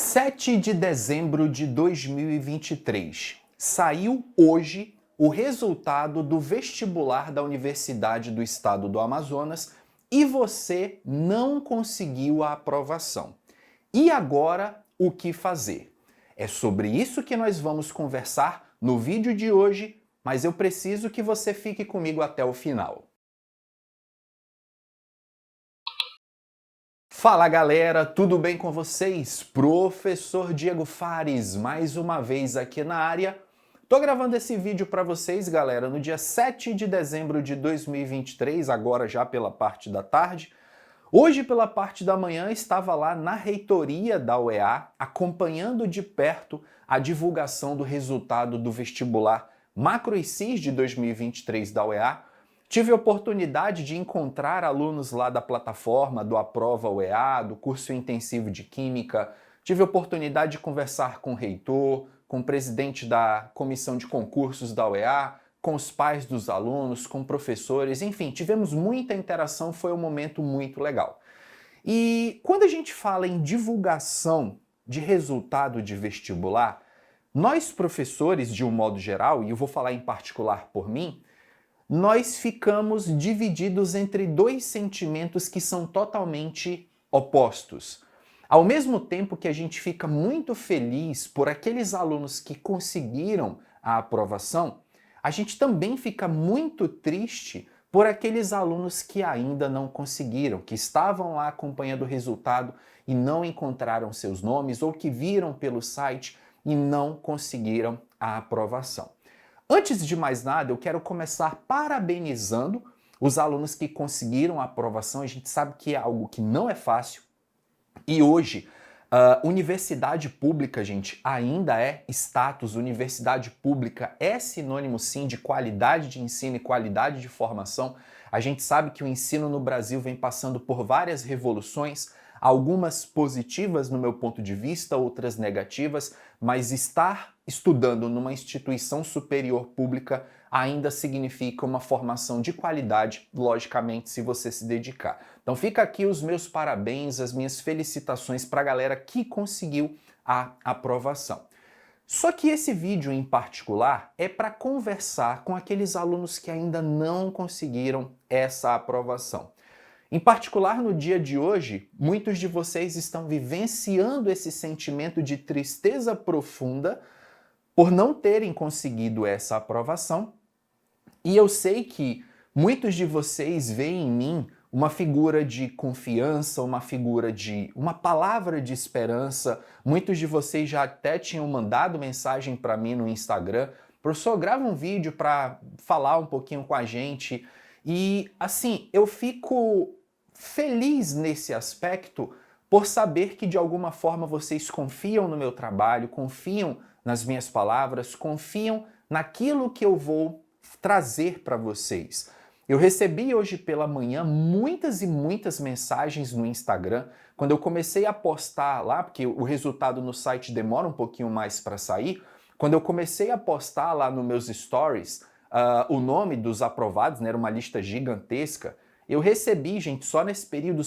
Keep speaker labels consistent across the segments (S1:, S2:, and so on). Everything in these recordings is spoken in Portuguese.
S1: 7 de dezembro de 2023. Saiu hoje o resultado do vestibular da Universidade do Estado do Amazonas e você não conseguiu a aprovação. E agora, o que fazer? É sobre isso que nós vamos conversar no vídeo de hoje, mas eu preciso que você fique comigo até o final. Fala galera, tudo bem com vocês? Professor Diego Fares, mais uma vez aqui na área. Tô gravando esse vídeo para vocês, galera, no dia 7 de dezembro de 2023, agora já pela parte da tarde. Hoje, pela parte da manhã, estava lá na reitoria da UEA, acompanhando de perto a divulgação do resultado do vestibular Macro e Cis de 2023 da UEA. Tive a oportunidade de encontrar alunos lá da plataforma do Aprova UEA, do curso intensivo de Química. Tive a oportunidade de conversar com o reitor, com o presidente da comissão de concursos da UEA, com os pais dos alunos, com professores, enfim, tivemos muita interação, foi um momento muito legal. E quando a gente fala em divulgação de resultado de vestibular, nós professores, de um modo geral, e eu vou falar em particular por mim, nós ficamos divididos entre dois sentimentos que são totalmente opostos. Ao mesmo tempo que a gente fica muito feliz por aqueles alunos que conseguiram a aprovação, a gente também fica muito triste por aqueles alunos que ainda não conseguiram, que estavam lá acompanhando o resultado e não encontraram seus nomes ou que viram pelo site e não conseguiram a aprovação. Antes de mais nada, eu quero começar parabenizando os alunos que conseguiram a aprovação. A gente sabe que é algo que não é fácil. E hoje, universidade pública, gente, ainda é status. Universidade pública é sinônimo, sim, de qualidade de ensino e qualidade de formação. A gente sabe que o ensino no Brasil vem passando por várias revoluções, algumas positivas no meu ponto de vista, outras negativas, mas estar estudando numa instituição superior pública ainda significa uma formação de qualidade, logicamente, se você se dedicar. Então fica aqui os meus parabéns, as minhas felicitações para a galera que conseguiu a aprovação. Só que esse vídeo em particular é para conversar com aqueles alunos que ainda não conseguiram essa aprovação. Em particular, no dia de hoje, muitos de vocês estão vivenciando esse sentimento de tristeza profunda por não terem conseguido essa aprovação. E eu sei que muitos de vocês veem em mim uma figura de confiança, uma palavra de esperança. Muitos de vocês já até tinham mandado mensagem para mim no Instagram. Professor, grava um vídeo para falar um pouquinho com a gente. E assim, eu fico feliz nesse aspecto por saber que de alguma forma vocês confiam no meu trabalho, confiam nas minhas palavras, confiam naquilo que eu vou trazer para vocês. Eu recebi hoje pela manhã muitas e muitas mensagens no Instagram. Quando eu comecei a postar lá, porque o resultado no site demora um pouquinho mais para sair, quando eu comecei a postar lá nos meus stories o nome dos aprovados, né, era uma lista gigantesca, eu recebi, gente, só nesse período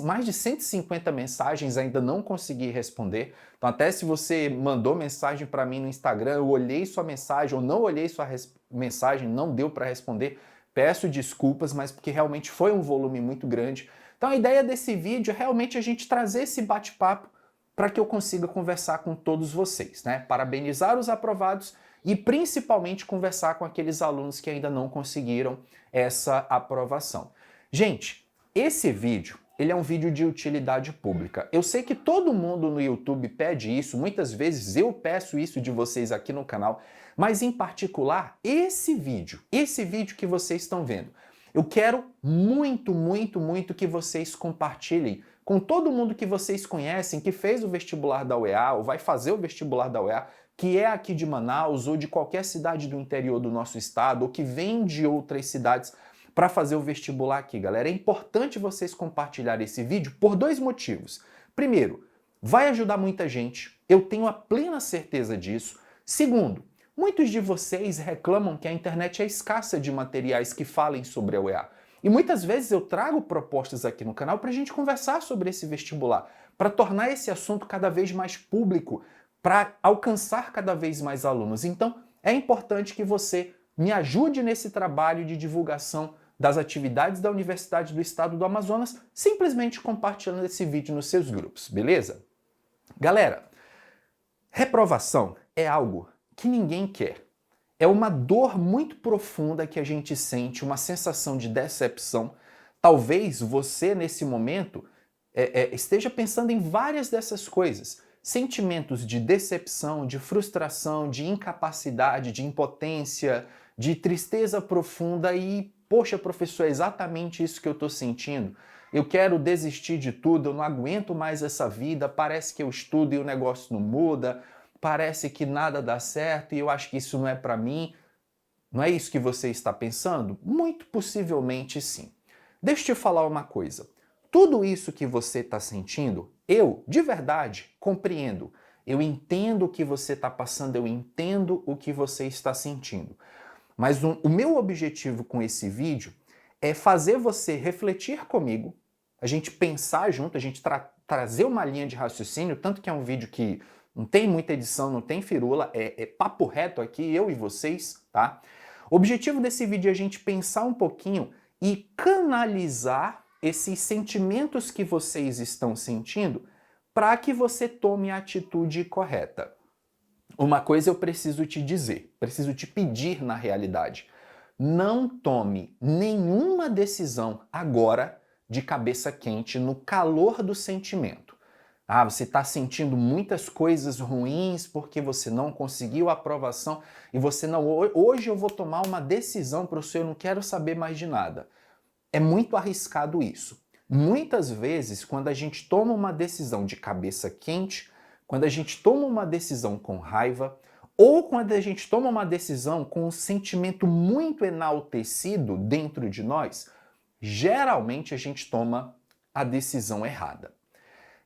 S1: mais de 150 mensagens, ainda não consegui responder. Então até se você mandou mensagem para mim no Instagram, eu olhei sua mensagem ou não olhei sua mensagem, não deu para responder, peço desculpas, mas porque realmente foi um volume muito grande. Então a ideia desse vídeo é realmente a gente trazer esse bate-papo para que eu consiga conversar com todos vocês, né? Parabenizar os aprovados e principalmente conversar com aqueles alunos que ainda não conseguiram essa aprovação. Gente, esse vídeo, ele é um vídeo de utilidade pública. Eu sei que todo mundo no YouTube pede isso, muitas vezes eu peço isso de vocês aqui no canal, mas em particular, esse vídeo que vocês estão vendo, eu quero muito, muito, muito que vocês compartilhem com todo mundo que vocês conhecem, que fez o vestibular da UEA ou vai fazer o vestibular da UEA, que é aqui de Manaus ou de qualquer cidade do interior do nosso estado ou que vem de outras cidades para fazer o vestibular aqui, galera. É importante vocês compartilharem esse vídeo por dois motivos. Primeiro, vai ajudar muita gente, eu tenho a plena certeza disso. Segundo, muitos de vocês reclamam que a internet é escassa de materiais que falem sobre a UEA. E muitas vezes eu trago propostas aqui no canal para a gente conversar sobre esse vestibular, para tornar esse assunto cada vez mais público, para alcançar cada vez mais alunos. Então, é importante que você me ajude nesse trabalho de divulgação das atividades da Universidade do Estado do Amazonas, simplesmente compartilhando esse vídeo nos seus grupos, beleza? Galera, reprovação é algo que ninguém quer. É uma dor muito profunda que a gente sente, uma sensação de decepção. Talvez você, nesse momento, esteja pensando em várias dessas coisas. Sentimentos de decepção, de frustração, de incapacidade, de impotência, de tristeza profunda e, poxa, professor, é exatamente isso que eu estou sentindo. Eu quero desistir de tudo, eu não aguento mais essa vida, parece que eu estudo e o negócio não muda, parece que nada dá certo e eu acho que isso não é para mim. Não é isso que você está pensando? Muito possivelmente sim. Deixa eu te falar uma coisa. Tudo isso que você está sentindo, eu, de verdade, compreendo. Eu entendo o que você está passando, eu entendo o que você está sentindo. Mas o meu objetivo com esse vídeo é fazer você refletir comigo, a gente pensar junto, a gente trazer uma linha de raciocínio, tanto que é um vídeo que não tem muita edição, não tem firula, é papo reto aqui, eu e vocês, tá? O objetivo desse vídeo é a gente pensar um pouquinho e canalizar esses sentimentos que vocês estão sentindo para que você tome a atitude correta. Uma coisa eu preciso te dizer, preciso te pedir na realidade. Não tome nenhuma decisão agora de cabeça quente, no calor do sentimento. Ah, você está sentindo muitas coisas ruins porque você não conseguiu a aprovação e você não... Hoje eu vou tomar uma decisão para o senhor, eu não quero saber mais de nada. É muito arriscado isso. Muitas vezes, quando a gente toma uma decisão de cabeça quente, quando a gente toma uma decisão com raiva, ou quando a gente toma uma decisão com um sentimento muito enaltecido dentro de nós, geralmente a gente toma a decisão errada.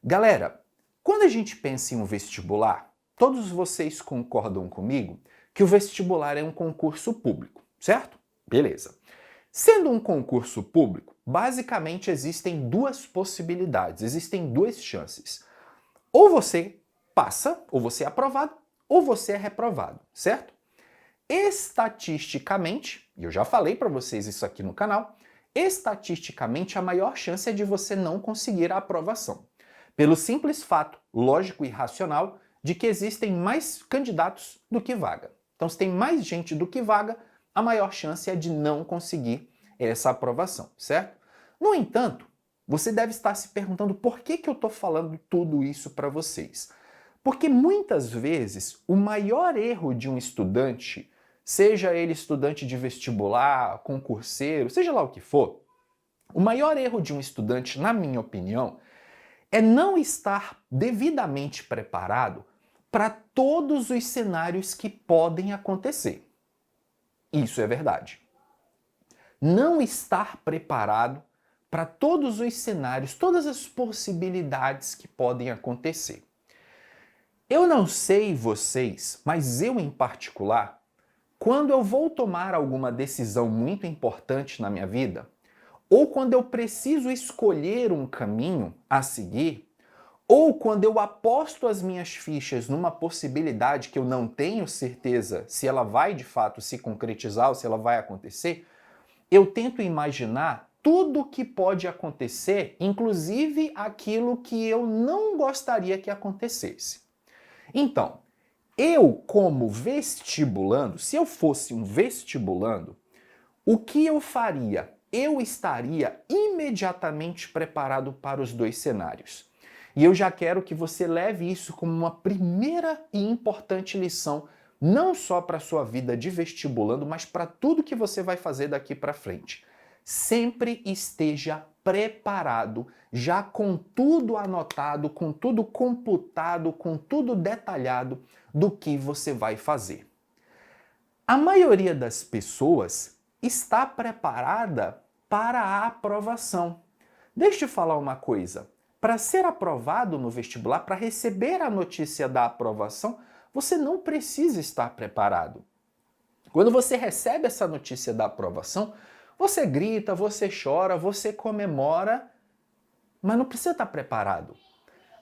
S1: Galera, quando a gente pensa em um vestibular, todos vocês concordam comigo que o vestibular é um concurso público, certo? Beleza. Sendo um concurso público, basicamente existem duas possibilidades, existem duas chances. Ou você passa, ou você é aprovado, ou você é reprovado, certo? Estatisticamente, e eu já falei para vocês isso aqui no canal, estatisticamente a maior chance é de você não conseguir a aprovação. Pelo simples fato, lógico e racional, de que existem mais candidatos do que vaga. Então, se tem mais gente do que vaga, a maior chance é de não conseguir essa aprovação, certo? No entanto, você deve estar se perguntando por que eu estou falando tudo isso para vocês. Porque muitas vezes o maior erro de um estudante, seja ele estudante de vestibular, concurseiro, seja lá o que for, o maior erro de um estudante, na minha opinião, é não estar devidamente preparado para todos os cenários que podem acontecer. Isso é verdade. Não estar preparado para todos os cenários, todas as possibilidades que podem acontecer. Eu não sei vocês, mas eu em particular, quando eu vou tomar alguma decisão muito importante na minha vida, ou quando eu preciso escolher um caminho a seguir, ou quando eu aposto as minhas fichas numa possibilidade que eu não tenho certeza se ela vai de fato se concretizar ou se ela vai acontecer, eu tento imaginar tudo o que pode acontecer, inclusive aquilo que eu não gostaria que acontecesse. Então, eu como vestibulando, se eu fosse um vestibulando, o que eu faria? Eu estaria imediatamente preparado para os dois cenários. E eu já quero que você leve isso como uma primeira e importante lição, não só para a sua vida de vestibulando, mas para tudo que você vai fazer daqui para frente. Sempre esteja preparado, já com tudo anotado, com tudo computado, com tudo detalhado do que você vai fazer. A maioria das pessoas está preparada para a aprovação. Deixa eu te falar uma coisa. Para ser aprovado no vestibular, para receber a notícia da aprovação, você não precisa estar preparado. Quando você recebe essa notícia da aprovação, você grita, você chora, você comemora, mas não precisa estar preparado.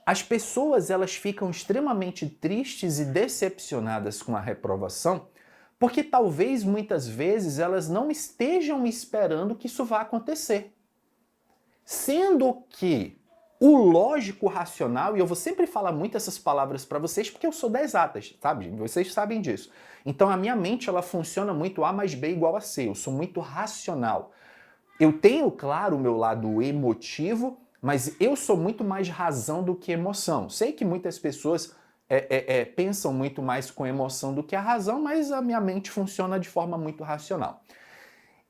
S1: As pessoas elas ficam extremamente tristes e decepcionadas com a reprovação, porque talvez muitas vezes elas não estejam esperando que isso vá acontecer. Sendo que o lógico racional, e eu vou sempre falar muito essas palavras para vocês porque eu sou das exatas, sabe? Vocês sabem disso. Então a minha mente ela funciona muito A mais B igual a C, eu sou muito racional. Eu tenho, claro, o meu lado emotivo, mas eu sou muito mais razão do que emoção. Sei que muitas pessoas pensam muito mais com emoção do que a razão, mas a minha mente funciona de forma muito racional.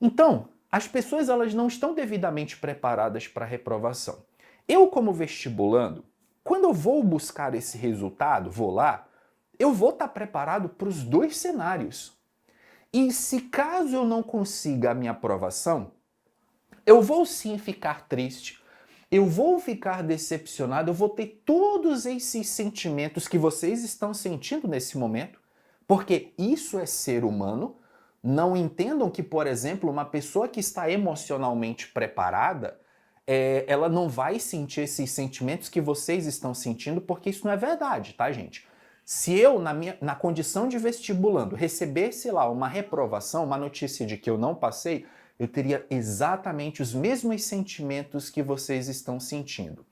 S1: Então, as pessoas elas não estão devidamente preparadas para a reprovação. Eu, como vestibulando, quando eu vou buscar esse resultado, vou lá, eu vou estar preparado para os dois cenários. E se caso eu não consiga a minha aprovação, eu vou sim ficar triste, eu vou ficar decepcionado, eu vou ter todos esses sentimentos que vocês estão sentindo nesse momento, porque isso é ser humano. Não entendam que, por exemplo, uma pessoa que está emocionalmente preparada, ela não vai sentir esses sentimentos que vocês estão sentindo, porque isso não é verdade, tá, gente? Se eu, na condição de vestibulando, recebesse lá uma reprovação, uma notícia de que eu não passei, eu teria exatamente os mesmos sentimentos que vocês estão sentindo.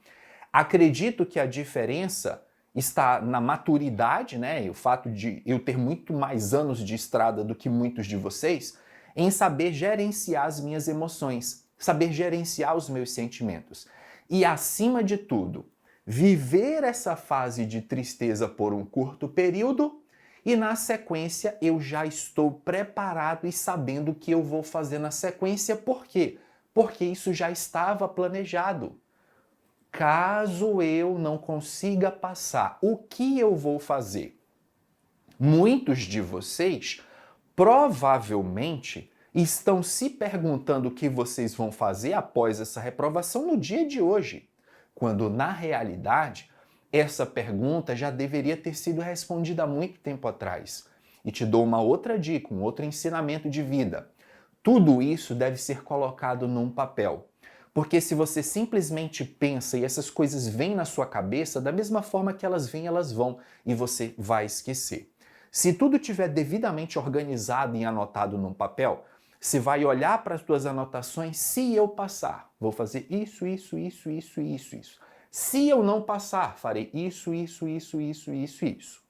S1: Acredito que a diferença está na maturidade, né? O fato de eu ter muito mais anos de estrada do que muitos de vocês, em saber gerenciar as minhas emoções, saber gerenciar os meus sentimentos. E, acima de tudo, viver essa fase de tristeza por um curto período e, na sequência, eu já estou preparado e sabendo o que eu vou fazer na sequência. Por quê? Porque isso já estava planejado. Caso eu não consiga passar, o que eu vou fazer? Muitos de vocês provavelmente estão se perguntando o que vocês vão fazer após essa reprovação no dia de hoje, quando na realidade essa pergunta já deveria ter sido respondida há muito tempo atrás. E te dou uma outra dica, um outro ensinamento de vida. Tudo isso deve ser colocado num papel. Porque se você simplesmente pensa e essas coisas vêm na sua cabeça, da mesma forma que elas vêm, elas vão, e você vai esquecer. Se tudo estiver devidamente organizado e anotado num papel, você vai olhar para as suas anotações. Se eu passar, vou fazer isso, isso, isso, isso, isso, isso. Se eu não passar, farei isso, isso, isso, isso, isso, isso.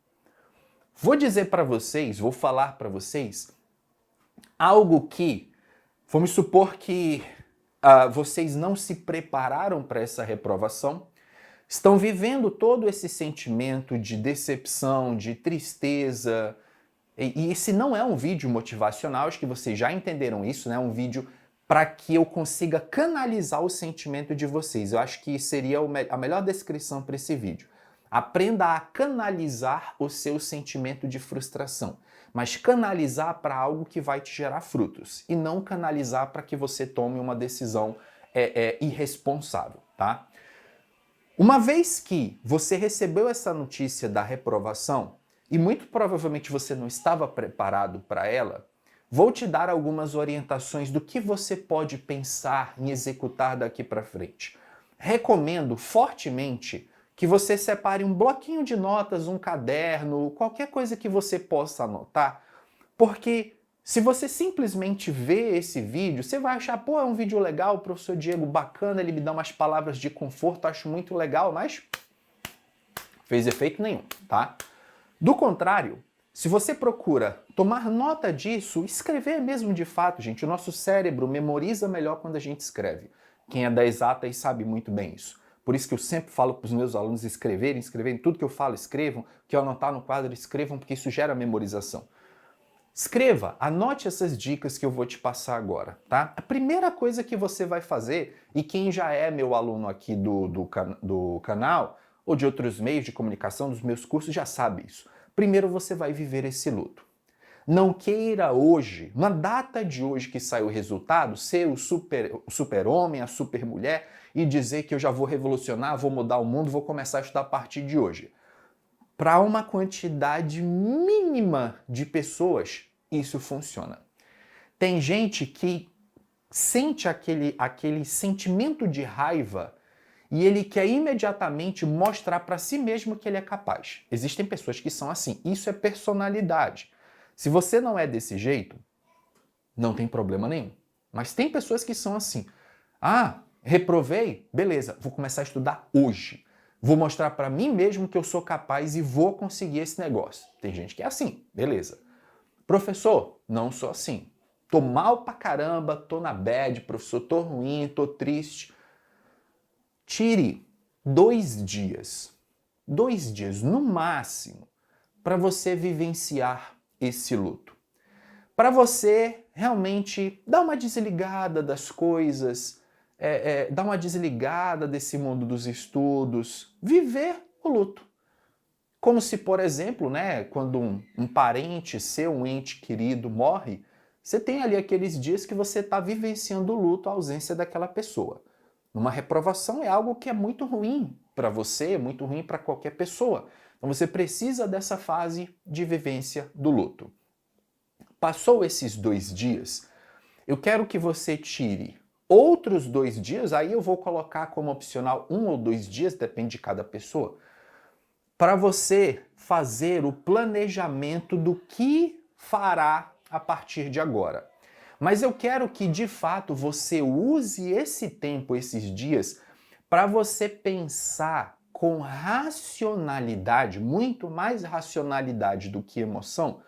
S1: Vou dizer para vocês, vou falar para vocês algo que, vamos supor que vocês não se prepararam para essa reprovação, estão vivendo todo esse sentimento de decepção, de tristeza. E esse não é um vídeo motivacional, acho que vocês já entenderam isso, né? É um vídeo para que eu consiga canalizar o sentimento de vocês. Eu acho que seria a melhor descrição para esse vídeo. Aprenda a canalizar o seu sentimento de frustração, mas canalizar para algo que vai te gerar frutos e não canalizar para que você tome uma decisão irresponsável, tá? Uma vez que você recebeu essa notícia da reprovação e muito provavelmente você não estava preparado para ela, vou te dar algumas orientações do que você pode pensar em executar daqui para frente. Recomendo fortemente que você separe um bloquinho de notas, um caderno, qualquer coisa que você possa anotar, porque se você simplesmente vê esse vídeo, você vai achar, pô, é um vídeo legal, o professor Diego bacana, ele me dá umas palavras de conforto, acho muito legal, mas fez efeito nenhum, tá? Do contrário, se você procura tomar nota disso, escrever mesmo de fato, gente, o nosso cérebro memoriza melhor quando a gente escreve. Quem é da exatas sabe muito bem isso. Por isso que eu sempre falo para os meus alunos escreverem, tudo que eu falo escrevam, que eu anotar no quadro escrevam, porque isso gera memorização. Escreva, anote essas dicas que eu vou te passar agora, tá? A primeira coisa que você vai fazer, e quem já é meu aluno aqui do canal, ou de outros meios de comunicação, dos meus cursos, já sabe isso. Primeiro você vai viver esse luto. Não queira hoje, na data de hoje que sai o resultado, ser o super-homem, a super-mulher e dizer que eu já vou revolucionar, vou mudar o mundo, vou começar a estudar a partir de hoje. Para uma quantidade mínima de pessoas, isso funciona. Tem gente que sente aquele sentimento de raiva e ele quer imediatamente mostrar para si mesmo que ele é capaz. Existem pessoas que são assim. Isso é personalidade. Se você não é desse jeito, não tem problema nenhum. Mas tem pessoas que são assim. Ah, reprovei? Beleza, vou começar a estudar hoje. Vou mostrar para mim mesmo que eu sou capaz e vou conseguir esse negócio. Tem gente que é assim, beleza. Professor, não sou assim. Tô mal pra caramba, tô na bad, professor, tô ruim, tô triste. Tire 2 dias, 2 dias no máximo, para você vivenciar esse luto. Para você realmente dar uma desligada das coisas, dar uma desligada desse mundo dos estudos, viver o luto. Como se, por exemplo, né, quando um parente seu, um ente querido morre, você tem ali aqueles dias que você está vivenciando o luto, a ausência daquela pessoa. Uma reprovação é algo que é muito ruim para você, muito ruim para qualquer pessoa. Então você precisa dessa fase de vivência do luto. Passou esses 2 dias, eu quero que você tire outros 2 dias, aí eu vou colocar como opcional 1 ou 2 dias, depende de cada pessoa, para você fazer o planejamento do que fará a partir de agora. Mas eu quero que, de fato, você use esse tempo, esses dias, para você pensar com racionalidade, muito mais racionalidade do que emoção,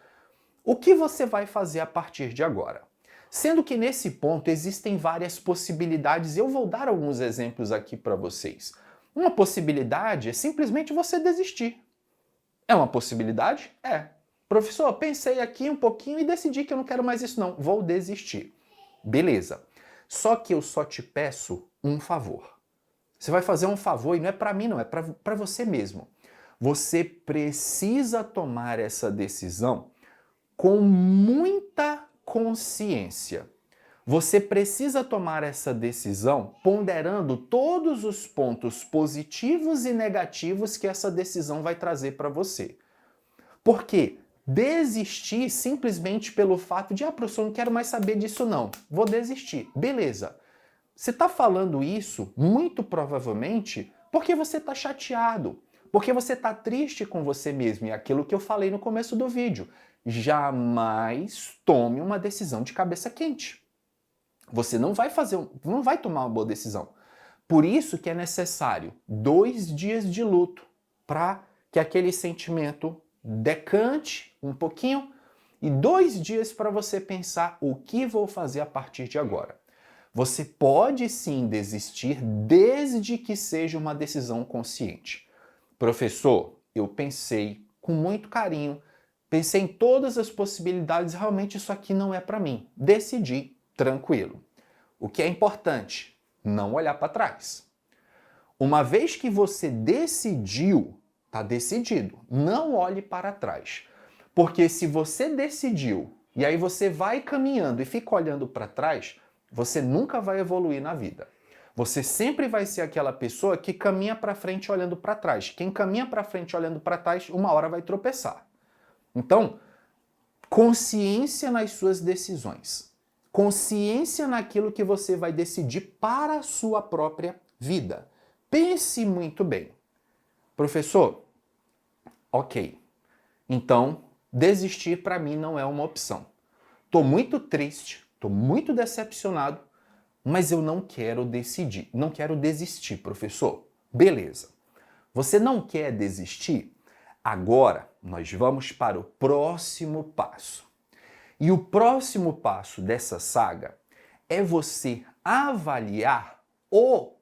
S1: o que você vai fazer a partir de agora. Sendo que nesse ponto existem várias possibilidades, eu vou dar alguns exemplos aqui para vocês. Uma possibilidade é simplesmente você desistir. É uma possibilidade? É. Professor, pensei aqui um pouquinho e decidi que eu não quero mais isso não, vou desistir. Beleza. Só que eu só te peço um favor. Você vai fazer um favor e não é para mim não, é para você mesmo. Você precisa tomar essa decisão com muita consciência. Você precisa tomar essa decisão ponderando todos os pontos positivos e negativos que essa decisão vai trazer para você. Porque desistir simplesmente pelo fato de, professor, não quero mais saber disso não, vou desistir. Beleza. Você está falando isso, muito provavelmente, porque você está chateado, porque você está triste com você mesmo. E aquilo que eu falei no começo do vídeo. Jamais tome uma decisão de cabeça quente. Você não vai tomar uma boa decisão. Por isso que é necessário 2 dias de luto para que aquele sentimento decante um pouquinho e 2 dias para você pensar o que vou fazer a partir de agora. Você pode sim desistir desde que seja uma decisão consciente. Professor, eu pensei com muito carinho, pensei em todas as possibilidades, realmente isso aqui não é para mim. Decidi, tranquilo. O que é importante? Não olhar para trás. Uma vez que você decidiu, está decidido, não olhe para trás. Porque se você decidiu e aí você vai caminhando e fica olhando para trás, você nunca vai evoluir na vida. Você sempre vai ser aquela pessoa que caminha para frente olhando para trás. Quem caminha para frente olhando para trás, uma hora vai tropeçar. Então, consciência nas suas decisões. Consciência naquilo que você vai decidir para a sua própria vida. Pense muito bem. Professor, ok. Então, desistir para mim não é uma opção. Estou muito triste, estou muito decepcionado, mas eu não quero decidir. Não quero desistir, professor. Beleza. Você não quer desistir? Agora, nós vamos para o próximo passo. E o próximo passo dessa saga é você avaliar ou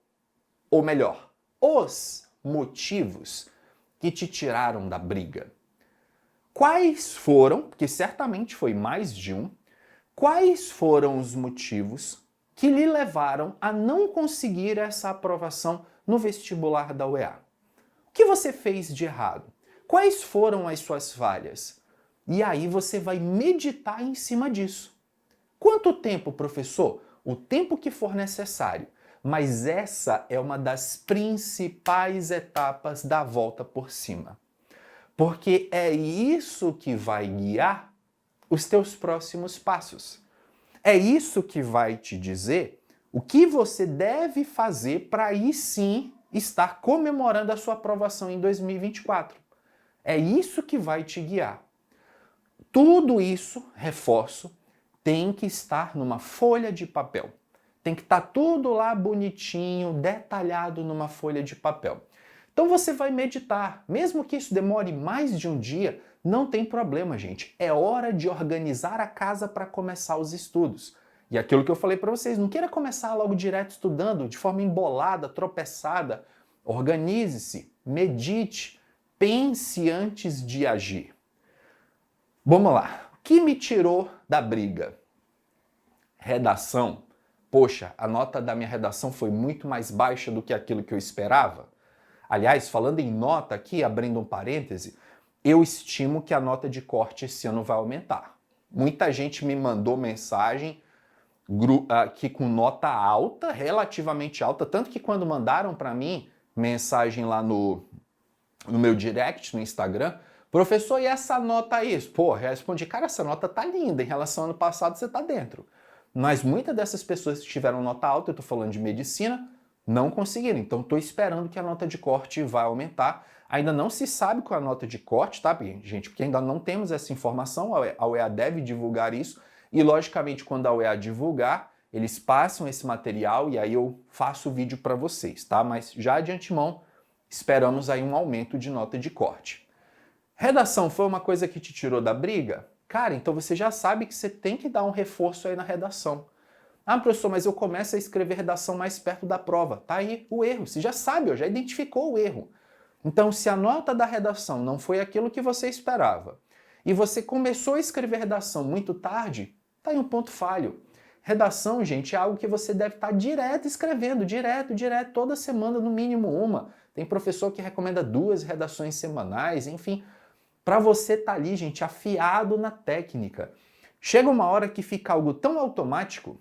S1: melhor, os motivos que te tiraram da briga. Quais foram, porque certamente foi mais de um, quais foram os motivos que lhe levaram a não conseguir essa aprovação no vestibular da UEA? O que você fez de errado? Quais foram as suas falhas? E aí você vai meditar em cima disso. Quanto tempo, professor? O tempo que for necessário. Mas essa é uma das principais etapas da volta por cima. Porque é isso que vai guiar os teus próximos passos. É isso que vai te dizer o que você deve fazer para aí sim estar comemorando a sua aprovação em 2024. É isso que vai te guiar. Tudo isso, reforço, tem que estar numa folha de papel. Tem que estar tudo lá bonitinho, detalhado numa folha de papel. Então você vai meditar. Mesmo que isso demore mais de um dia, não tem problema, gente. É hora de organizar a casa para começar os estudos. E aquilo que eu falei para vocês, não queira começar logo direto estudando de forma embolada, tropeçada. Organize-se, medite, pense antes de agir. Vamos lá. O que me tirou da briga? Redação. Poxa, a nota da minha redação foi muito mais baixa do que aquilo que eu esperava. Aliás, falando em nota aqui, abrindo um parêntese, eu estimo que a nota de corte esse ano vai aumentar. Muita gente me mandou mensagem que com nota alta, relativamente alta, tanto que quando mandaram para mim mensagem lá no meu direct, no Instagram, professor, e essa nota aí? Pô, eu respondi, cara, essa nota tá linda, em relação ao ano passado você tá dentro. Mas muitas dessas pessoas que tiveram nota alta, eu tô falando de medicina, não conseguiram. Então estou esperando que a nota de corte vai aumentar. Ainda não se sabe qual é a nota de corte, tá, gente? Porque ainda não temos essa informação, a UEA deve divulgar isso, e logicamente quando a UEA divulgar, eles passam esse material e aí eu faço o vídeo para vocês, tá? Mas já de antemão, esperamos aí um aumento de nota de corte. Redação foi uma coisa que te tirou da briga? Cara, então você já sabe que você tem que dar um reforço aí na redação. Ah, professor, mas eu começo a escrever redação mais perto da prova. Tá aí o erro. Você já sabe, já identificou o erro. Então, se a nota da redação não foi aquilo que você esperava e você começou a escrever redação muito tarde, tá aí um ponto falho. Redação, gente, é algo que você deve estar direto escrevendo, direto, toda semana, no mínimo uma. Tem professor que recomenda 2 redações semanais, enfim. Para você estar ali, gente, afiado na técnica. Chega uma hora que fica algo tão automático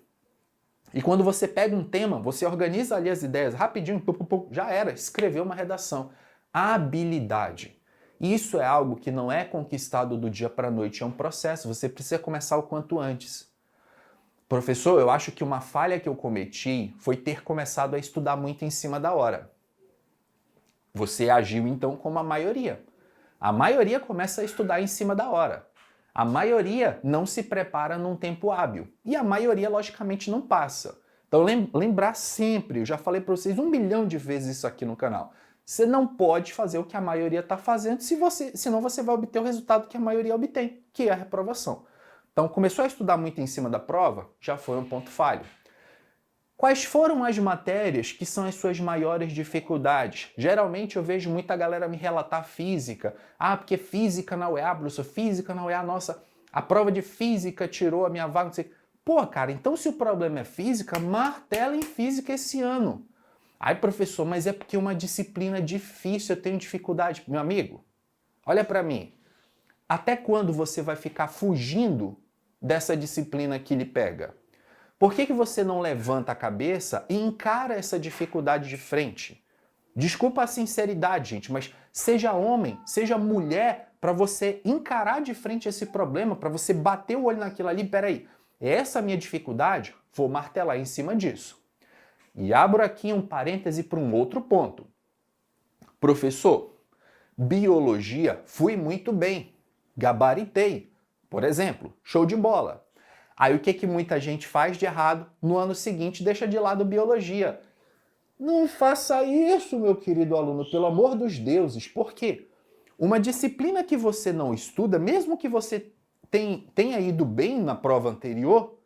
S1: e quando você pega um tema, você organiza ali as ideias rapidinho, já era, escreveu uma redação. Habilidade. Isso é algo que não é conquistado do dia para a noite, é um processo, você precisa começar o quanto antes. Professor, eu acho que uma falha que eu cometi foi ter começado a estudar muito em cima da hora. Você agiu então como a maioria. A maioria começa a estudar em cima da hora. A maioria não se prepara num tempo hábil. E a maioria, logicamente, não passa. Então, lembrar sempre, eu já falei para vocês 1 milhão de vezes isso aqui no canal. Você não pode fazer o que a maioria está fazendo, senão você vai obter o resultado que a maioria obtém, que é a reprovação. Então, começou a estudar muito em cima da prova, já foi um ponto falho. Quais foram as matérias que são as suas maiores dificuldades? Geralmente eu vejo muita galera me relatar física. Ah, porque física na UEA, professor, física na UEA, nossa, a prova de física tirou a minha vaga, não sei. Pô, cara, então se o problema é física, martela em física esse ano. Ai, professor, mas é porque é uma disciplina difícil, eu tenho dificuldade. Meu amigo, olha para mim. Até quando você vai ficar fugindo dessa disciplina que lhe pega? Por que você não levanta a cabeça e encara essa dificuldade de frente? Desculpa a sinceridade, gente, mas seja homem, seja mulher, para você encarar de frente esse problema, para você bater o olho naquilo ali, peraí, essa é a minha dificuldade, vou martelar em cima disso. E abro aqui um parêntese para um outro ponto. Professor, biologia, fui muito bem, gabaritei, por exemplo, show de bola. Aí o que muita gente faz de errado? No ano seguinte deixa de lado biologia. Não faça isso, meu querido aluno, pelo amor dos deuses. Por quê? Uma disciplina que você não estuda, mesmo que você tenha ido bem na prova anterior,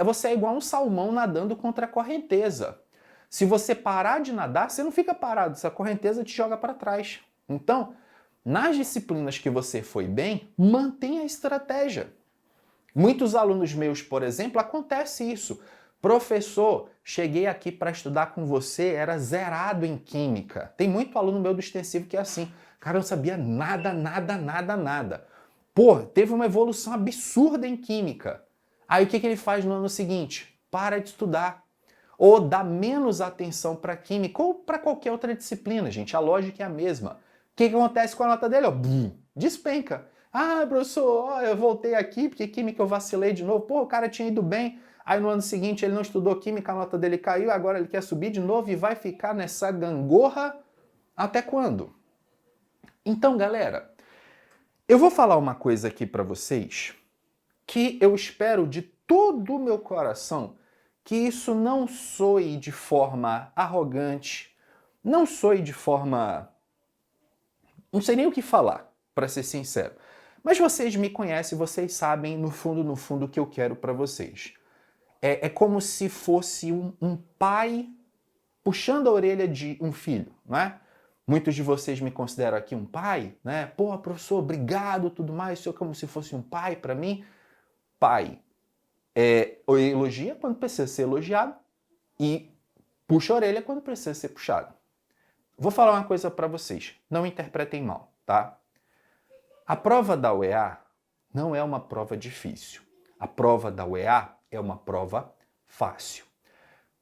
S1: você é igual um salmão nadando contra a correnteza. Se você parar de nadar, você não fica parado, essa correnteza te joga para trás. Então, nas disciplinas que você foi bem, mantenha a estratégia. Muitos alunos meus, por exemplo, acontece isso. Professor, cheguei aqui para estudar com você, era zerado em química. Tem muito aluno meu do extensivo que é assim. Cara, eu não sabia nada. Pô, teve uma evolução absurda em química. Aí o que ele faz no ano seguinte? Para de estudar. Ou dá menos atenção para química ou para qualquer outra disciplina, gente. A lógica é a mesma. O que acontece com a nota dele? Despenca. Ah, professor, eu voltei aqui porque química eu vacilei de novo. Pô, o cara tinha ido bem. Aí no ano seguinte ele não estudou química, a nota dele caiu, agora ele quer subir de novo e vai ficar nessa gangorra até quando? Então, galera, eu vou falar uma coisa aqui para vocês que eu espero de todo o meu coração que isso não soe de forma arrogante, não soe de forma... não sei nem o que falar, para ser sincero. Mas vocês me conhecem, vocês sabem, no fundo, o que eu quero para vocês. É como se fosse um pai puxando a orelha de um filho, né? Muitos de vocês me consideram aqui um pai, né? Pô, professor, obrigado, tudo mais, isso é como se fosse um pai para mim. Pai elogia quando precisa ser elogiado e puxa a orelha quando precisa ser puxado. Vou falar uma coisa para vocês, não interpretem mal, tá? A prova da UEA não é uma prova difícil. A prova da UEA é uma prova fácil.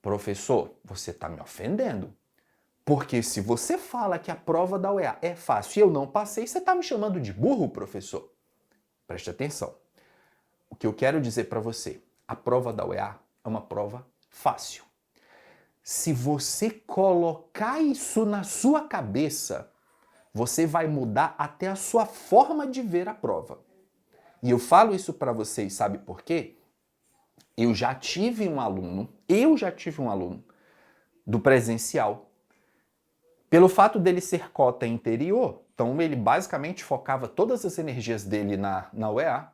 S1: Professor, você está me ofendendo. Porque se você fala que a prova da UEA é fácil e eu não passei, você está me chamando de burro, professor? Preste atenção. O que eu quero dizer para você, a prova da UEA é uma prova fácil. Se você colocar isso na sua cabeça, você vai mudar até a sua forma de ver a prova. E eu falo isso para vocês, sabe por quê? Eu já tive um aluno do presencial. Pelo fato dele ser cota interior, então ele basicamente focava todas as energias dele na UEA.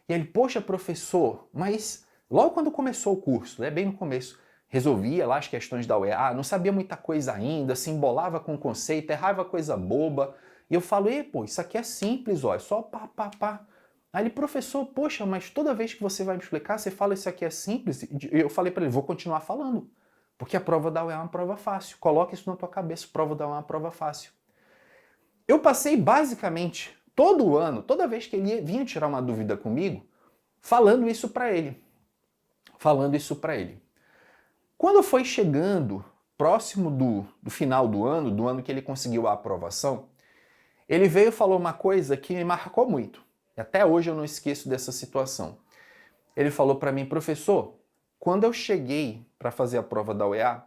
S1: E ele, poxa, professor, mas logo quando começou o curso, bem no começo, resolvia lá as questões da UEA, não sabia muita coisa ainda, se embolava com o conceito, errava coisa boba. E eu falo, pô, isso aqui é simples, ó, é só pá. Aí ele, professor, poxa, mas toda vez que você vai me explicar, você fala isso aqui é simples. E eu falei para ele, vou continuar falando, porque a prova da UEA é uma prova fácil. Coloca isso na tua cabeça, a prova da UEA é uma prova fácil. Eu passei basicamente todo ano, toda vez que ele vinha tirar uma dúvida comigo, falando isso para ele. Quando foi chegando próximo do final do ano que ele conseguiu a aprovação, ele veio e falou uma coisa que me marcou muito. E até hoje eu não esqueço dessa situação. Ele falou para mim, professor, quando eu cheguei para fazer a prova da UEA,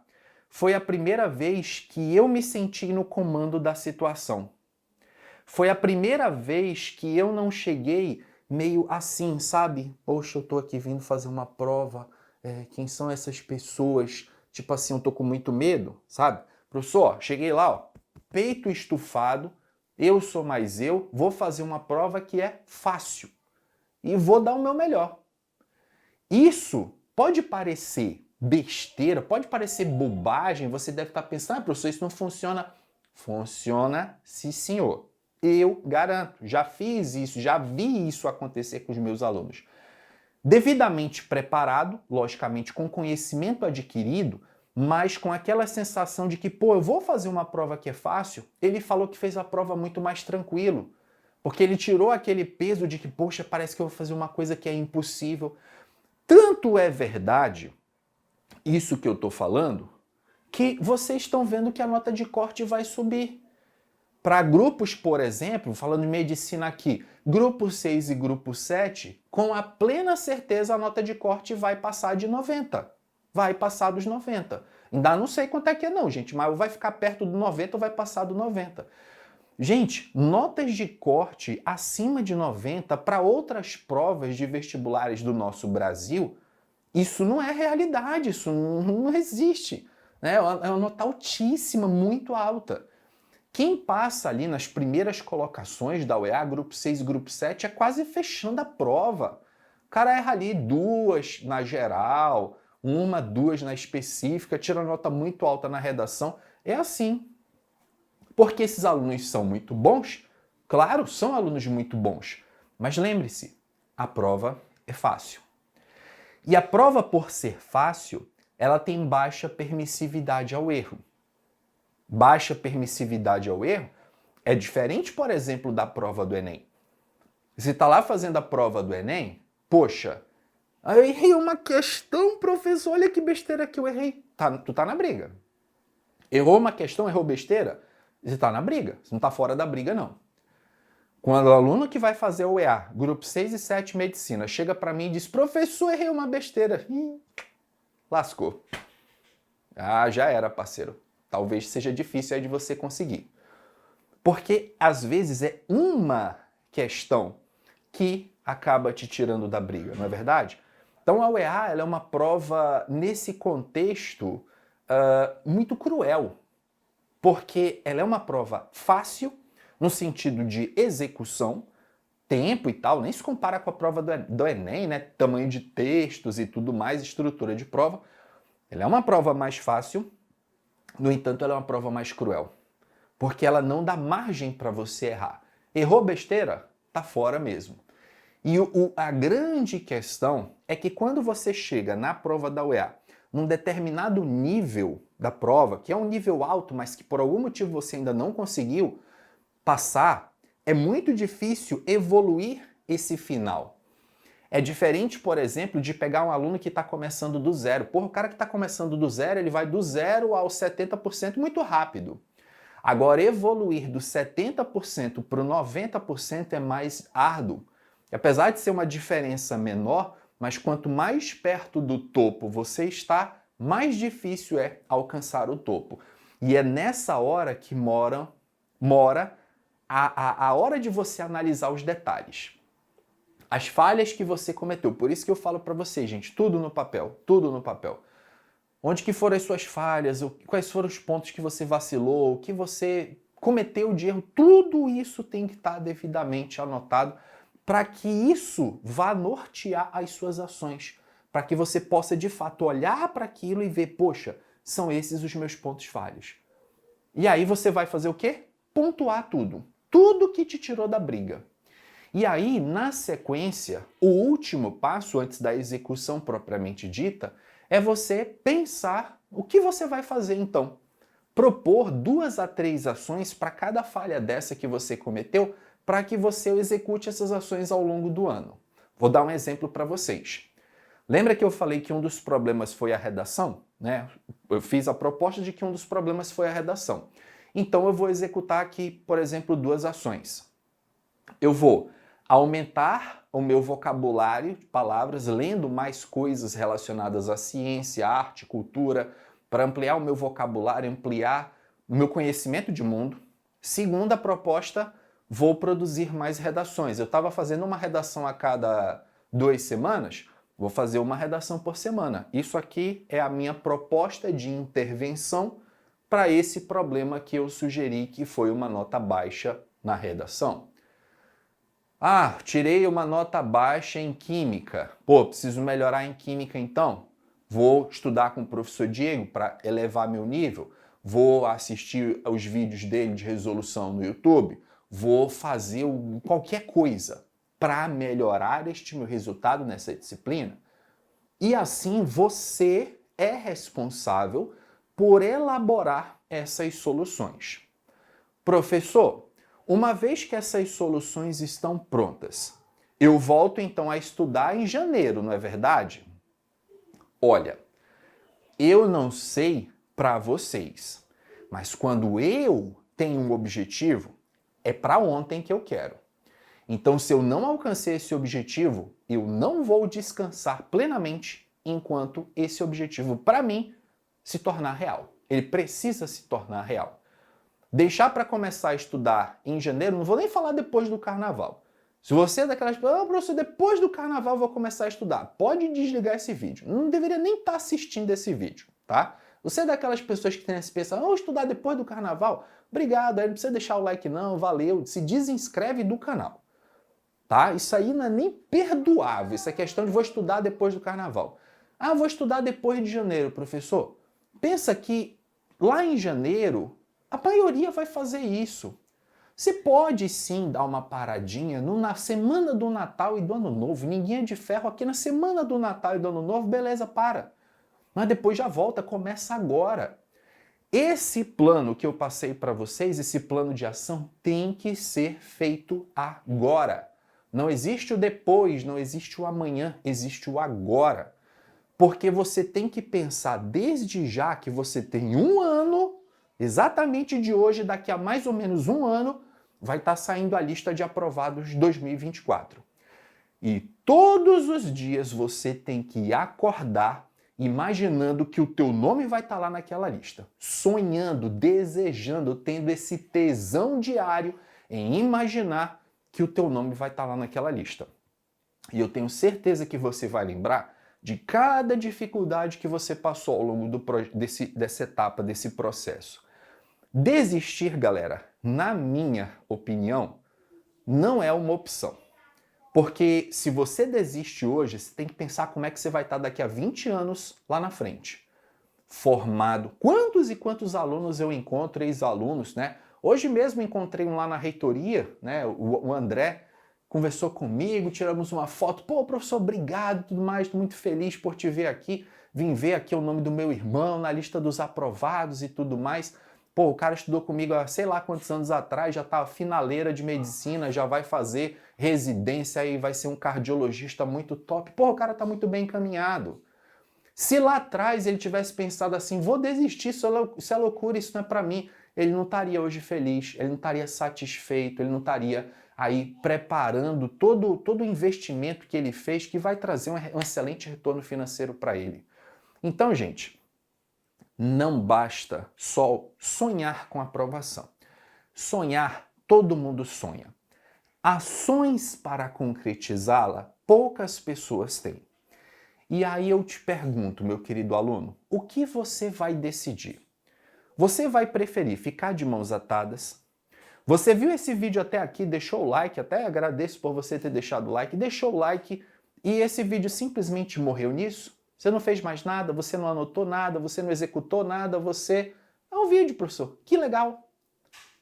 S1: foi a primeira vez que eu me senti no comando da situação. Foi a primeira vez que eu não cheguei meio assim, sabe? Poxa, eu tô aqui vindo fazer uma prova, quem são essas pessoas? Tipo assim, eu tô com muito medo, sabe? Professor, cheguei lá, ó, peito estufado, eu sou mais eu, vou fazer uma prova que é fácil e vou dar o meu melhor. Isso pode parecer besteira, pode parecer bobagem, você deve estar pensando, professor, isso não funciona. Funciona, sim senhor. Eu garanto, já fiz isso, já vi isso acontecer com os meus alunos. Devidamente preparado, logicamente com conhecimento adquirido, mas com aquela sensação de que, pô, eu vou fazer uma prova que é fácil, ele falou que fez a prova muito mais tranquilo, porque ele tirou aquele peso de que, poxa, parece que eu vou fazer uma coisa que é impossível. Tanto é verdade, isso que eu estou falando, que vocês estão vendo que a nota de corte vai subir. Para grupos, por exemplo, falando de medicina aqui, grupo 6 e grupo 7, com a plena certeza a nota de corte vai passar de 90. Vai passar dos 90. Ainda não sei quanto é que é não, gente, mas vai ficar perto do 90 ou vai passar do 90. Gente, notas de corte acima de 90 para outras provas de vestibulares do nosso Brasil, isso não é realidade, isso não existe. Né? É uma nota altíssima, muito alta. Quem passa ali nas primeiras colocações da UEA, grupo 6 e grupo 7, é quase fechando a prova. O cara erra ali 2 na geral, 1, 2 na específica, tira nota muito alta na redação. É assim. Porque esses alunos são muito bons? Claro, são alunos muito bons. Mas lembre-se, a prova é fácil. E a prova, por ser fácil, ela tem baixa permissividade ao erro. Baixa permissividade ao erro é diferente, por exemplo, da prova do Enem. Você está lá fazendo a prova do Enem, poxa, eu errei uma questão, professor, olha que besteira que eu errei. Tu tá na briga. Errou uma questão, errou besteira, você tá na briga, você não tá fora da briga, não. Quando o aluno que vai fazer o EA, grupo 6 e 7 medicina, chega para mim e diz, professor, errei uma besteira. Lascou. Ah, já era, parceiro. Talvez seja difícil aí de você conseguir. Porque, às vezes, é uma questão que acaba te tirando da briga, não é verdade? Então, a UEA ela é uma prova, nesse contexto, muito cruel. Porque ela é uma prova fácil, no sentido de execução, tempo e tal, nem se compara com a prova do Enem, né? Tamanho de textos e tudo mais, estrutura de prova. Ela é uma prova mais fácil, no entanto, ela é uma prova mais cruel. Porque ela não dá margem para você errar. Errou besteira? Tá fora mesmo. E a grande questão é que quando você chega na prova da UEA, num determinado nível da prova, que é um nível alto, mas que por algum motivo você ainda não conseguiu passar, é muito difícil evoluir esse final. É diferente, por exemplo, de pegar um aluno que está começando do zero. Porra, o cara que está começando do zero, ele vai do 0 aos 70% muito rápido. Agora, evoluir do 70% para o 90% é mais árduo. Apesar de ser uma diferença menor, mas quanto mais perto do topo você está, mais difícil é alcançar o topo. E é nessa hora que mora a hora de você analisar os detalhes. As falhas que você cometeu. Por isso que eu falo para vocês, gente, tudo no papel, tudo no papel. Onde que foram as suas falhas, quais foram os pontos que você vacilou, o que você cometeu de erro, tudo isso tem que estar devidamente anotado para que isso vá nortear as suas ações, para que você possa de fato olhar para aquilo e ver, poxa, são esses os meus pontos falhos. E aí você vai fazer o quê? Pontuar tudo. Tudo que te tirou da briga. E aí, na sequência, o último passo antes da execução propriamente dita é você pensar o que você vai fazer então. Propor 2 a 3 ações para cada falha dessa que você cometeu para que você execute essas ações ao longo do ano. Vou dar um exemplo para vocês. Lembra que eu falei que um dos problemas foi a redação? Né? Eu fiz a proposta de que um dos problemas foi a redação. Então eu vou executar aqui, por exemplo, 2 ações. Eu vou aumentar o meu vocabulário de palavras, lendo mais coisas relacionadas à ciência, arte, cultura, para ampliar o meu vocabulário, ampliar o meu conhecimento de mundo. Segunda proposta, vou produzir mais redações. Eu estava fazendo uma redação a cada 2 semanas, vou fazer uma redação por semana. Isso aqui é a minha proposta de intervenção para esse problema que eu sugeri, que foi uma nota baixa na redação. Ah, tirei uma nota baixa em química. Pô, preciso melhorar em química então? Vou estudar com o professor Diego para elevar meu nível? Vou assistir aos vídeos dele de resolução no YouTube? Vou fazer qualquer coisa para melhorar este meu resultado nessa disciplina? E assim você é responsável por elaborar essas soluções. Professor, uma vez que essas soluções estão prontas, eu volto então a estudar em janeiro, não é verdade? Olha, eu não sei para vocês, mas quando eu tenho um objetivo, é para ontem que eu quero. Então, se eu não alcancei esse objetivo, eu não vou descansar plenamente enquanto esse objetivo, para mim, se tornar real. Ele precisa se tornar real. Deixar para começar a estudar em janeiro, não vou nem falar depois do carnaval. Se você é daquelas pessoas, professor, depois do carnaval eu vou começar a estudar, pode desligar esse vídeo. Não deveria nem estar assistindo esse vídeo, tá? Você é daquelas pessoas que tem esse pensamento, vou estudar depois do carnaval? Obrigado, aí não precisa deixar o like não, valeu, se desinscreve do canal. Tá? Isso aí não é nem perdoável, isso é questão de vou estudar depois do carnaval. Ah, vou estudar depois de janeiro, professor. Pensa que lá em janeiro, a maioria vai fazer isso. Você pode sim dar uma paradinha na semana do Natal e do Ano Novo. Ninguém é de ferro aqui na semana do Natal e do Ano Novo, beleza, para. Mas depois já volta, começa agora. Esse plano que eu passei para vocês, esse plano de ação, tem que ser feito agora. Não existe o depois, não existe o amanhã, existe o agora. Porque você tem que pensar desde já que você tem um ano, exatamente de hoje, daqui a mais ou menos um ano, vai estar saindo a lista de aprovados de 2024. E todos os dias você tem que acordar imaginando que o teu nome vai estar lá naquela lista. Sonhando, desejando, tendo esse tesão diário em imaginar que o teu nome vai estar lá naquela lista. E eu tenho certeza que você vai lembrar de cada dificuldade que você passou ao longo dessa etapa, desse processo. Desistir, galera, na minha opinião, não é uma opção. Porque se você desiste hoje, você tem que pensar como é que você vai estar daqui a 20 anos lá na frente. Formado. Quantos e quantos alunos eu encontro, ex-alunos, né? Hoje mesmo encontrei um lá na reitoria, né? O André conversou comigo, tiramos uma foto. Pô, professor, obrigado, tudo mais, estou muito feliz por te ver aqui. Vim ver aqui o nome do meu irmão na lista dos aprovados e tudo mais. Pô, o cara estudou comigo há sei lá quantos anos atrás, já tá finaleira de medicina, já vai fazer residência e vai ser um cardiologista muito top. Pô, o cara tá muito bem encaminhado. Se lá atrás ele tivesse pensado assim, vou desistir, isso é loucura, isso não é para mim, ele não estaria hoje feliz, ele não estaria satisfeito, ele não estaria aí preparando todo o investimento que ele fez que vai trazer um excelente retorno financeiro para ele. Então, gente, não basta só sonhar com aprovação. Sonhar, todo mundo sonha. Ações para concretizá-la, poucas pessoas têm. E aí eu te pergunto, meu querido aluno, o que você vai decidir? Você vai preferir ficar de mãos atadas? Você viu esse vídeo até aqui, deixou o like, até agradeço por você ter deixado o like, deixou o like e esse vídeo simplesmente morreu nisso? Você não fez mais nada, você não anotou nada, você não executou nada, você... É um vídeo, professor, que legal.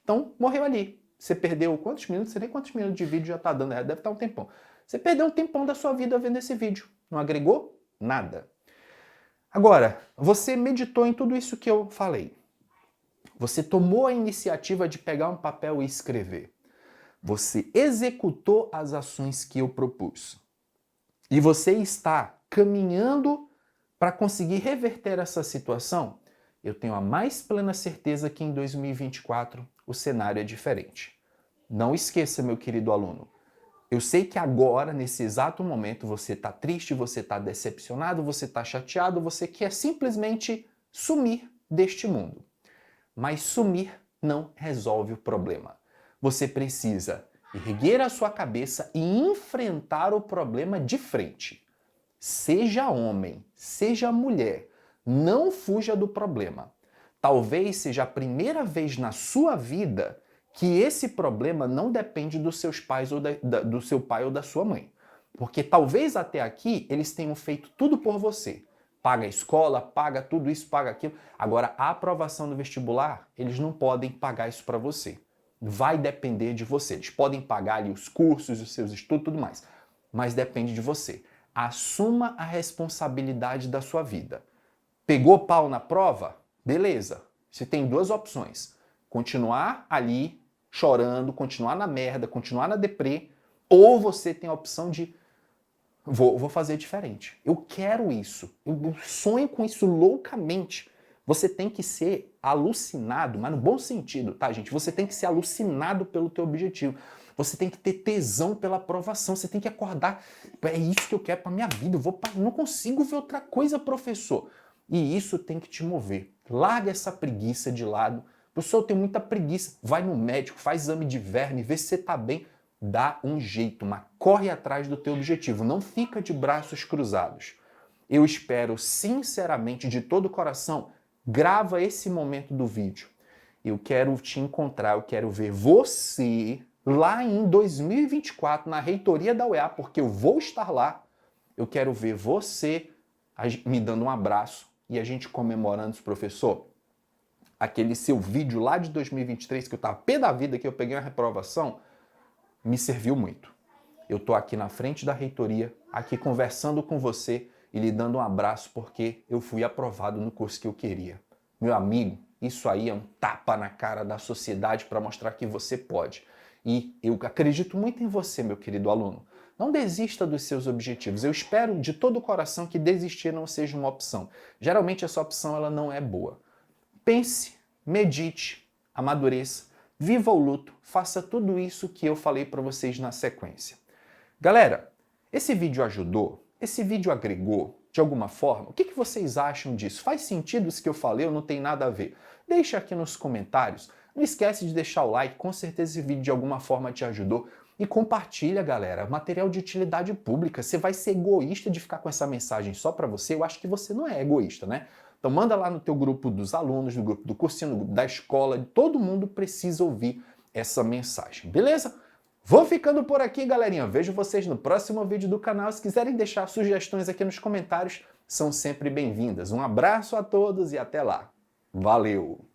S1: Então, morreu ali. Você perdeu quantos minutos? Você nem quantos minutos de vídeo já está dando, deve estar um tempão. Você perdeu um tempão da sua vida vendo esse vídeo. Não agregou nada. Agora, você meditou em tudo isso que eu falei. Você tomou a iniciativa de pegar um papel e escrever. Você executou as ações que eu propus. E você está caminhando para conseguir reverter essa situação? Eu tenho a mais plena certeza que em 2024 o cenário é diferente. Não esqueça, meu querido aluno. Eu sei que agora, nesse exato momento, você está triste, você está decepcionado, você está chateado, você quer simplesmente sumir deste mundo. Mas sumir não resolve o problema. Você precisa erguer a sua cabeça e enfrentar o problema de frente. Seja homem, seja mulher, não fuja do problema. Talvez seja a primeira vez na sua vida que esse problema não depende dos seus pais ou do seu pai ou da sua mãe. Porque talvez até aqui eles tenham feito tudo por você. Paga a escola, paga tudo isso, paga aquilo. Agora, a aprovação do vestibular, eles não podem pagar isso para você. Vai depender de você. Eles podem pagar ali os cursos, os seus estudos e tudo mais. Mas depende de você. Assuma a responsabilidade da sua vida. Pegou pau na prova? Beleza. Você tem duas opções. Continuar ali chorando, continuar na merda, continuar na deprê, ou você tem a opção de vou fazer diferente. Eu quero isso. Eu sonho com isso loucamente. Você tem que ser alucinado, mas no bom sentido, tá, gente? Você tem que ser alucinado pelo teu objetivo. Você tem que ter tesão pela aprovação. Você tem que acordar. É isso que eu quero para minha vida. Não consigo ver outra coisa, professor. E isso tem que te mover. Larga essa preguiça de lado. Professor, eu tenho muita preguiça. Vai no médico, faz exame de verme, vê se você tá bem. Dá um jeito, mas corre atrás do teu objetivo. Não fica de braços cruzados. Eu espero, sinceramente, de todo o coração, grava esse momento do vídeo. Eu quero te encontrar, eu quero ver você lá em 2024, na reitoria da UEA, porque eu vou estar lá. Eu quero ver você me dando um abraço e a gente comemorando, professor. Aquele seu vídeo lá de 2023, que eu estava pé da vida, que eu peguei uma reprovação, me serviu muito. Eu estou aqui na frente da reitoria, aqui conversando com você e lhe dando um abraço porque eu fui aprovado no curso que eu queria. Meu amigo, isso aí é um tapa na cara da sociedade para mostrar que você pode. E eu acredito muito em você, meu querido aluno. Não desista dos seus objetivos. Eu espero de todo o coração que desistir não seja uma opção. Geralmente essa opção ela não é boa. Pense, medite, amadureça. viva o luto, faça tudo isso que eu falei para vocês na sequência. Galera, esse vídeo ajudou? Esse vídeo agregou de alguma forma? O que vocês acham disso? Faz sentido isso que eu falei ou não tem nada a ver? Deixa aqui nos comentários. Não esquece de deixar o like, com certeza esse vídeo de alguma forma te ajudou. E compartilha, galera, material de utilidade pública. Você vai ser egoísta de ficar com essa mensagem só para você? Eu acho que você não é egoísta, né? Então manda lá no teu grupo dos alunos, no grupo do cursinho, no grupo da escola. Todo mundo precisa ouvir essa mensagem, beleza? Vou ficando por aqui, galerinha. Vejo vocês no próximo vídeo do canal. Se quiserem deixar sugestões aqui nos comentários, são sempre bem-vindas. Um abraço a todos e até lá. Valeu!